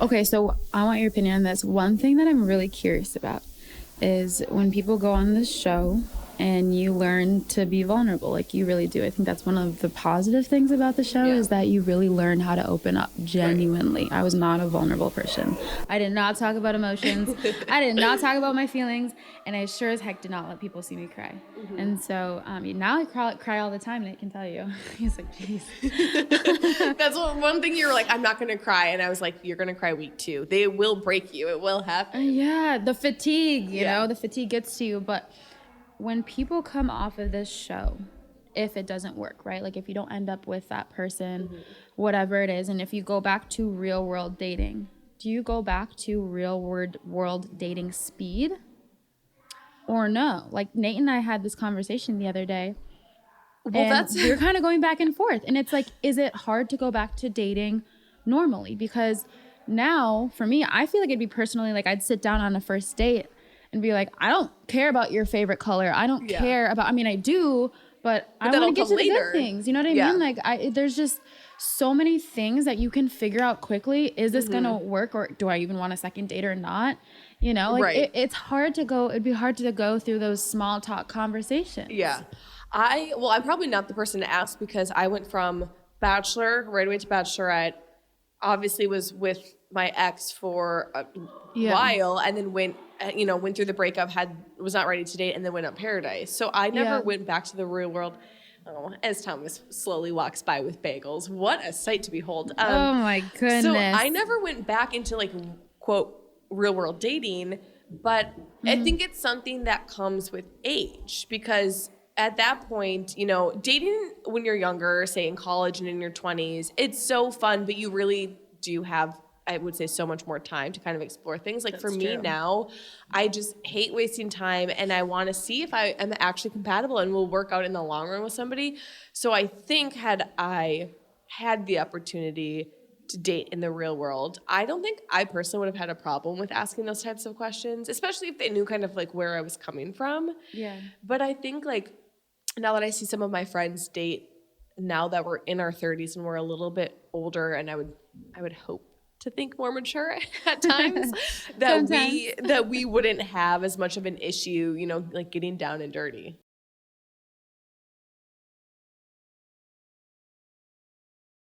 Okay, so I want your opinion on this. One thing that I'm really curious about is when people go on this show and you learn to be vulnerable, like you really do. I think that's one of the positive things about the show is that you really learn how to open up genuinely. Right. I was not a vulnerable person. I did not talk about emotions. I did not talk about my feelings. And I sure as heck did not let people see me cry. Mm-hmm. And so now I cry all the time, and I can tell you. He's like, jeez. That's one thing you were like, I'm not going to cry. And I was like, you're going to cry week 2. They will break you. It will happen. Yeah, the fatigue, you know, the fatigue gets to you. But when people come off of this show, if it doesn't work, right? Like if you don't end up with that person, whatever it is, and if you go back to real world dating, do you go back to real world dating speed or no? Like Nate and I had this conversation the other day. Well, we're kind of going back and forth. And it's like, is it hard to go back to dating normally? Because now, for me, I feel like it'd be personally, like I'd sit down on a first date and be like, I don't care about your favorite color. I don't care about, I mean, I do, but I want to get to the good things. You know what I mean? Like, there's just so many things that you can figure out quickly. Is this going to work, or do I even want a second date or not? You know, like it's hard to go, it'd be hard to go through those small talk conversations. Yeah. I'm probably not the person to ask because I went from Bachelor right away to Bachelorette, obviously was with my ex for a while, and then went through the breakup, was not ready to date, and then went on Paradise. So I never went back to the real world. Oh, as Thomas slowly walks by with bagels. What a sight to behold. Oh my goodness. So I never went back into like, quote, real world dating, but I think it's something that comes with age because at that point, you know, dating when you're younger, say in college and in your 20s, it's so fun, but you really do have, I would say, so much more time to kind of explore things. Like for me now, I just hate wasting time and I want to see if I am actually compatible and will work out in the long run with somebody. So I think had I had the opportunity to date in the real world, I don't think I personally would have had a problem with asking those types of questions, especially if they knew kind of like where I was coming from. Yeah. But I think like now that I see some of my friends date now that we're in our 30s and we're a little bit older, and I would hope to think more mature at times that we wouldn't have as much of an issue, you know, like getting down and dirty.